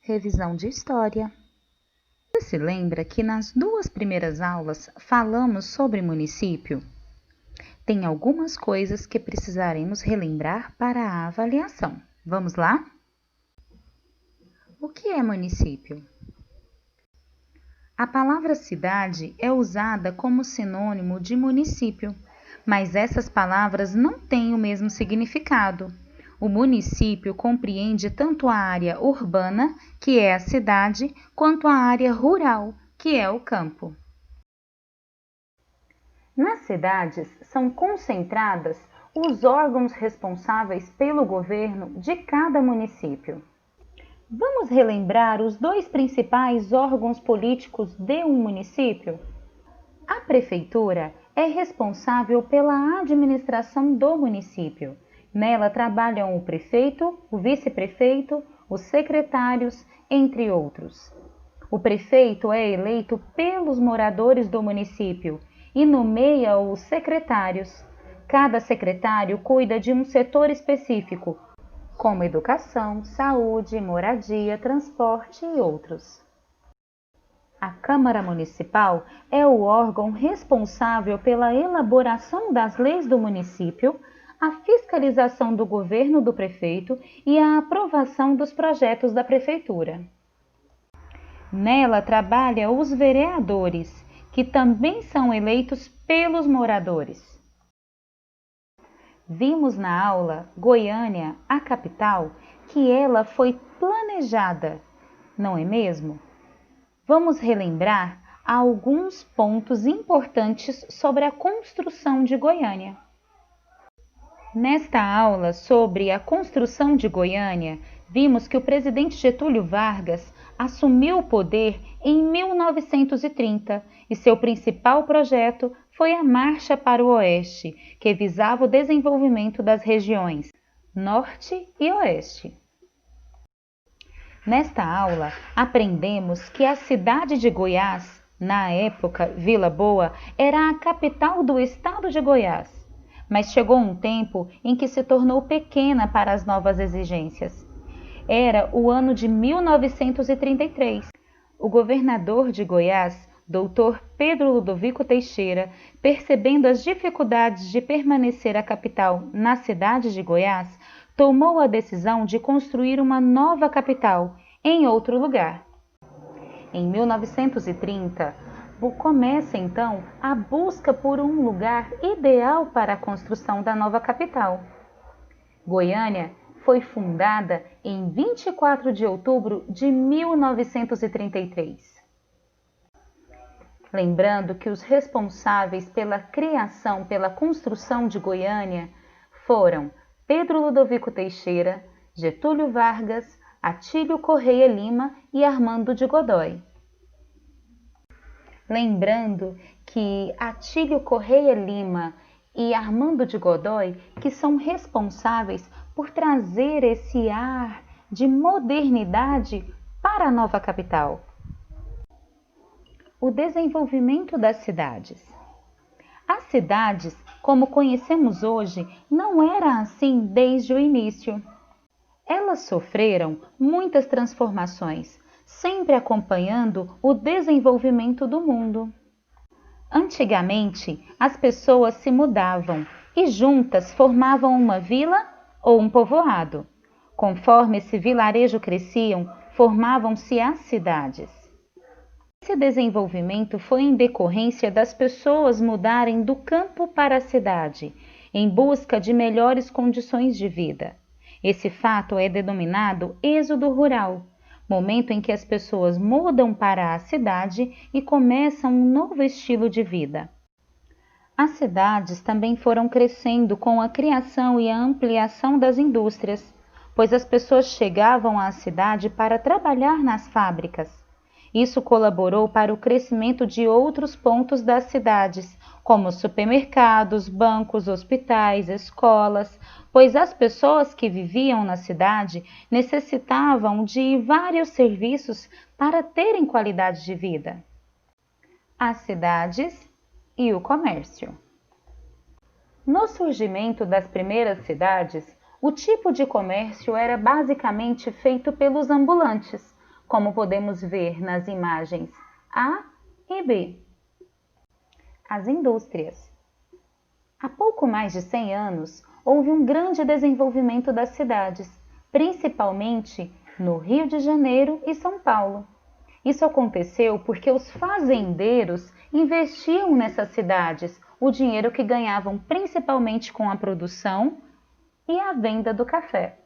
Revisão de História. Você se lembra que nas duas primeiras aulas falamos sobre município? Tem algumas coisas que precisaremos relembrar para a avaliação. Vamos lá? O que é município? A palavra cidade é usada como sinônimo de município, mas essas palavras não têm o mesmo significado. O município compreende tanto a área urbana, que é a cidade, quanto a área rural, que é o campo. Nas cidades são concentradas os órgãos responsáveis pelo governo de cada município. Vamos relembrar os dois principais órgãos políticos de um município? A prefeitura é responsável pela administração do município. Nela trabalham o prefeito, o vice-prefeito, os secretários, entre outros. O prefeito é eleito pelos moradores do município e nomeia os secretários. Cada secretário cuida de um setor específico, como educação, saúde, moradia, transporte e outros. A Câmara Municipal é o órgão responsável pela elaboração das leis do município, a fiscalização do governo do prefeito e a aprovação dos projetos da prefeitura. Nela trabalham os vereadores, que também são eleitos pelos moradores. Vimos na aula Goiânia, a capital, que ela foi planejada, não é mesmo? Vamos relembrar alguns pontos importantes sobre a construção de Goiânia. Nesta aula sobre a construção de Goiânia, vimos que o presidente Getúlio Vargas assumiu o poder em 1930 e seu principal projeto foi a Marcha para o Oeste, que visava o desenvolvimento das regiões Norte e Oeste. Nesta aula, aprendemos que a cidade de Goiás, na época Vila Boa, era a capital do estado de Goiás, mas chegou um tempo em que se tornou pequena para as novas exigências. Era o ano de 1933. O governador de Goiás, Dr. Pedro Ludovico Teixeira, percebendo as dificuldades de permanecer a capital na cidade de Goiás, tomou a decisão de construir uma nova capital em outro lugar. Em 1930, começa então a busca por um lugar ideal para a construção da nova capital. Goiânia foi fundada em 24 de outubro de 1933. Lembrando que os responsáveis pela criação, pela construção de Goiânia foram Pedro Ludovico Teixeira, Getúlio Vargas, Atílio Correia Lima e Armando de Godoy. Lembrando que Atílio Correia Lima e Armando de Godoy que são responsáveis por trazer esse ar de modernidade para a nova capital. O desenvolvimento das cidades. As cidades, como conhecemos hoje, não era assim desde o início. Elas sofreram muitas transformações, sempre acompanhando o desenvolvimento do mundo. Antigamente, as pessoas se mudavam e juntas formavam uma vila ou um povoado. Conforme esse vilarejo cresciam, formavam-se as cidades. Esse desenvolvimento foi em decorrência das pessoas mudarem do campo para a cidade, em busca de melhores condições de vida. Esse fato é denominado êxodo rural, momento em que as pessoas mudam para a cidade e começam um novo estilo de vida. As cidades também foram crescendo com a criação e a ampliação das indústrias, pois as pessoas chegavam à cidade para trabalhar nas fábricas. Isso colaborou para o crescimento de outros pontos das cidades, como supermercados, bancos, hospitais, escolas, pois as pessoas que viviam na cidade necessitavam de vários serviços para terem qualidade de vida. As cidades e o comércio. No surgimento das primeiras cidades, o tipo de comércio era basicamente feito pelos ambulantes, como podemos ver nas imagens A e B. As indústrias. Há pouco mais de 100 anos, houve um grande desenvolvimento das cidades, principalmente no Rio de Janeiro e São Paulo. Isso aconteceu porque os fazendeiros investiam nessas cidades o dinheiro que ganhavam principalmente com a produção e a venda do café.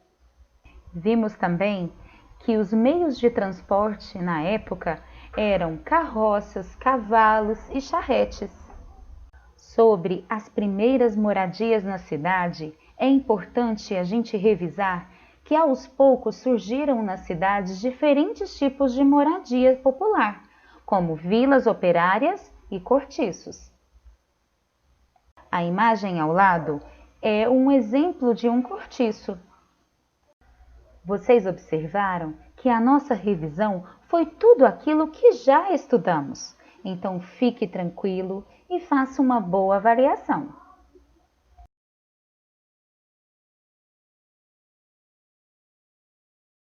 Vimos também que os meios de transporte na época eram carroças, cavalos e charretes. Sobre as primeiras moradias na cidade, é importante a gente revisar que aos poucos surgiram nas cidades diferentes tipos de moradia popular, como vilas operárias e cortiços. A imagem ao lado é um exemplo de um cortiço. Vocês observaram que a nossa revisão foi tudo aquilo que já estudamos. Então fique tranquilo e faça uma boa avaliação.